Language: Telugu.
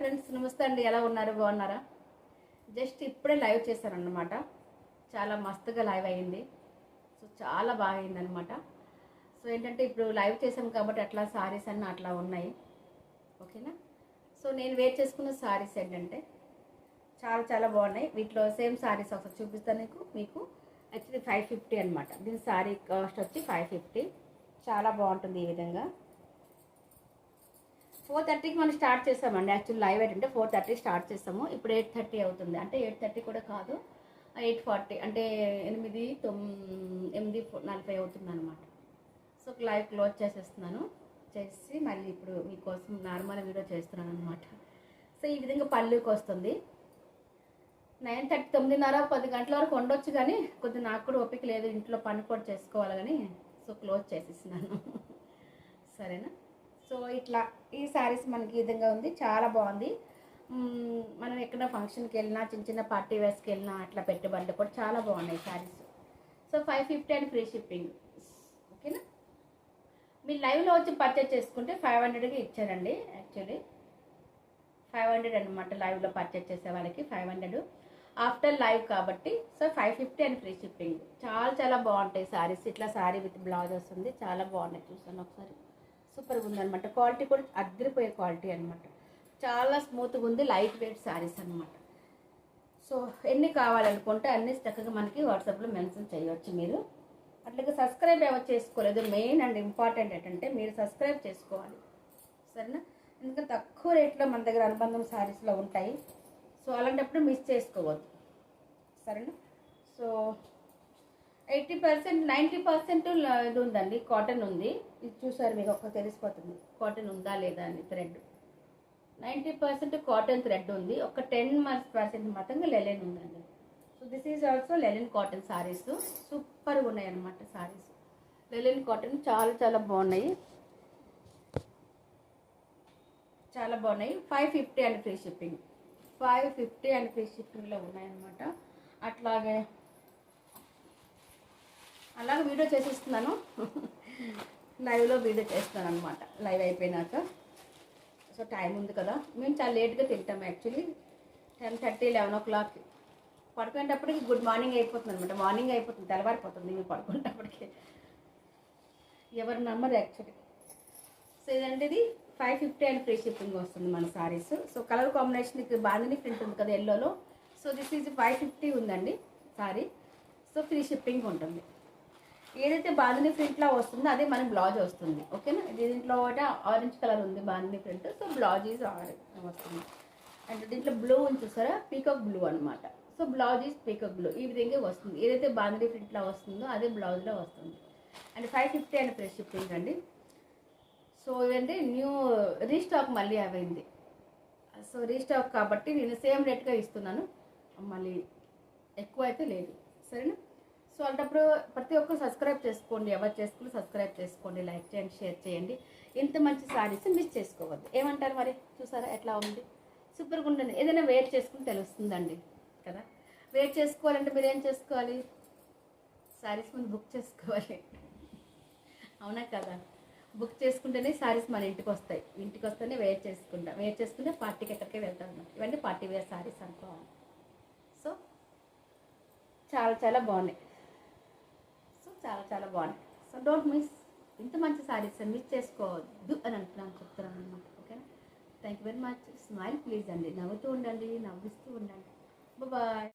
ఫ్రెండ్స్, నమస్తే అండి. ఎలా ఉన్నారు? బాగున్నారా? జస్ట్ ఇప్పుడే లైవ్ చేశానన్నమాట. చాలా మస్తుగా లైవ్ అయ్యింది. సో చాలా బాగా అయిందనమాట. సో ఏంటంటే ఇప్పుడు లైవ్ చేసాం కాబట్టి అట్లా సారీస్ అన్నీ అట్లా ఉన్నాయి. ఓకేనా? సో నేను వేర్ చేసుకున్న సారీస్ ఏంటంటే చాలా చాలా బాగున్నాయి. వీటిలో సేమ్ సారీస్ ఒకసారి చూపిస్తాను మీకు యాక్చువల్లీ 550 అనమాట. దీని సారీ కాస్ట్ వచ్చి 550. చాలా బాగుంటుంది ఈ విధంగా. 4:30కి మనం స్టార్ట్ చేసామండి. యాక్చువల్ లైవ్ ఏంటంటే 4:30 స్టార్ట్ చేసాము. ఇప్పుడు 8:30 అవుతుంది. అంటే 8:30 కూడా కాదు, 8:40 అంటే 8:40 అవుతుంది అనమాట. సో లైవ్ క్లోజ్ చేసేస్తున్నాను. చేసి మళ్ళీ ఇప్పుడు మీకోసం నార్మల్ వీడియో చేస్తున్నాను అనమాట. సో ఈ విధంగా పళ్ళుకి వస్తుంది. 9:30 9:30 10 గంటల వరకు ఉండొచ్చు, కానీ కొద్దిగా నాకు కూడా ఓపిక లేదు, ఇంట్లో పని కూడా చేసుకోవాలి కానీ. సో క్లోజ్ చేసేస్తున్నాను. సరేనా? సో ఇట్లా ఈ శారీస్ మనకి ఈ విధంగా ఉంది. చాలా బాగుంది. మనం ఎక్కడ ఫంక్షన్కి వెళ్ళినా, చిన్న చిన్న పార్టీ వేర్స్కి వెళ్ళినా అట్లా పెట్టుబడులు కూడా చాలా బాగున్నాయి saris. So 550 and free shipping. ఓకేనా? మీరు లైవ్లో వచ్చి పర్చేజ్ చేసుకుంటే 500కి ఇచ్చారండి. యాక్చువల్లీ 500 అనమాట. లైవ్లో పర్చేజ్ చేసే వాళ్ళకి 500 ఆఫ్టర్ లైవ్ కాబట్టి. So 550 and free shipping. చాలా చాలా బాగుంటాయి శారీస్. ఇట్లా శారీ విత్ బ్లౌజ్ వస్తుంది. చాలా బాగున్నాయి. చూసాను ఒకసారి. సూపర్గా ఉందన్నమాట. క్వాలిటీ కూడా అద్దరిపోయే క్వాలిటీ అనమాట. చాలా స్మూత్గా ఉంది. లైట్ వెయిట్ శారీస్ అనమాట. సో ఎన్ని కావాలనుకుంటే అన్ని చక్కగా మనకి వాట్సాప్లో మెన్షన్ చేయవచ్చు మీరు. అట్లాగే సబ్స్క్రైబ్ ఎవరు చేసుకోలేదు, మెయిన్ అండ్ ఇంపార్టెంట్ ఏంటంటే మీరు సబ్స్క్రైబ్ చేసుకోవాలి. సరేనా? ఎందుకంటే తక్కువ రేట్లో మన దగ్గర అనుబంధం శారీస్లో ఉంటాయి. సో అలాంటప్పుడు మిస్ చేసుకోవద్దు. సరేనా? సో 80% 90% ఇది ఉందండి, కాటన్ ఉంది. ఇది చూసారు, మీకు ఒక తెలిసిపోతుంది కాటన్ ఉందా లేదా అని. థ్రెడ్ 90% కాటన్ థ్రెడ్ ఉంది. ఒక 10% మాత్రంగా లెలెన్ ఉందండి. So this is also linen cotton saris. సూపర్గా ఉన్నాయి అన్నమాట సారీస్. లెలెన్ కాటన్ చాలా చాలా బాగున్నాయి. చాలా బాగున్నాయి. 550 and free shipping. 550 and free షిప్పింగ్లో ఉన్నాయన్నమాట. అట్లాగే అలాగే వీడియో చేసిస్తున్నాను. లైవ్లో వీడియో చేస్తాను అనమాట. లైవ్ అయిపోయినాక. సో టైం ఉంది కదా, మేము చాలా లేట్గా తింటాం. యాక్చువల్లీ 10:30 11 o'clock పడుకునేటప్పటికి గుడ్ మార్నింగ్ అయిపోతుంది అనమాట. మార్నింగ్ అయిపోతుంది, తెల్లవారిపోతుంది మేము పడుకునేటప్పటికి. ఎవరు నమ్మరు యాక్చువల్లీ. సో ఇదంటే ఇది 550 అండ్ ఫ్రీ షిప్పింగ్ వస్తుంది మన సారీస్. సో కలర్ కాంబినేషన్ ఇక్కడ బాందిని ప్రింట్ ఉంది కదా ఎల్లోలో. సో దిస్ ఈజ్ 550 ఉందండి సారీ. సో ఫ్రీ షిప్పింగ్ ఉంటుంది. ఏదైతే బాందిని ప్రింట్లో వస్తుందో అదే మనకి బ్లౌజ్ వస్తుంది. ఓకేనా? దీంట్లో ఒకటి ఆరెంజ్ కలర్ ఉంది bandhani print. So blouse is orange వస్తుంది. అండ్ దీంట్లో బ్లూ ఉంది చూసారా, పీకాక్ బ్లూ అనమాట. So blouse is peacock blue. ఈ విధంగా వస్తుంది. ఏదైతే బాందిని ప్రింట్లో వస్తుందో అదే బ్లౌజ్లో వస్తుంది. అండ్ 550 అండ్ ఫ్రీ షిప్పింగ్ అండి. సో ఇదంటే న్యూ రీస్టాక్ మళ్ళీ అయింది. సో రీస్టాక్ కాబట్టి నేను సేమ్ రేట్గా ఇస్తున్నాను, మళ్ళీ ఎక్కువ అయితే లేదు. సరేనా? సో అలాంటప్పుడు ప్రతి ఒక్కరు సబ్స్క్రైబ్ చేసుకోండి. ఎవరు చేసుకుని సబ్స్క్రైబ్ చేసుకోండి, లైక్ చేయండి, షేర్ చేయండి. ఇంత మంచి సారీస్ మిస్ చేసుకోవద్దు. ఏమంటారు మరి? చూసారా ఎట్లా ఉంది? సూపర్గా ఉంటుంది. ఏదైనా వేర్ చేసుకుని తెలుస్తుందండి కదా. వేర్ చేసుకోవాలంటే మీరు ఏం చేసుకోవాలి? సారీస్ ముందు బుక్ చేసుకోవాలి. అవునా కదా? బుక్ చేసుకుంటేనే సారీస్ మన ఇంటికి వస్తాయి. ఇంటికి వస్తేనే వేర్ చేసుకుంటే పార్టీకి ఎక్కడికే వెళ్తాం అన్నమాట. ఇవన్నీ పార్టీ వేర్ సారీస్ అనుకోవాలి. సో చాలా చాలా బాగున్నాయి. సో చాలా చాలా బాగున్నాయి. So don't miss. ఇంత మంచి సారీస్ మిస్ చేసుకోవద్దు అని చెప్తున్నాను అనమాట. ఓకేనా? Thank you very much. Smile please అండి. నవ్వుతూ ఉండండి, నవ్విస్తూ ఉండండి. బాయ్.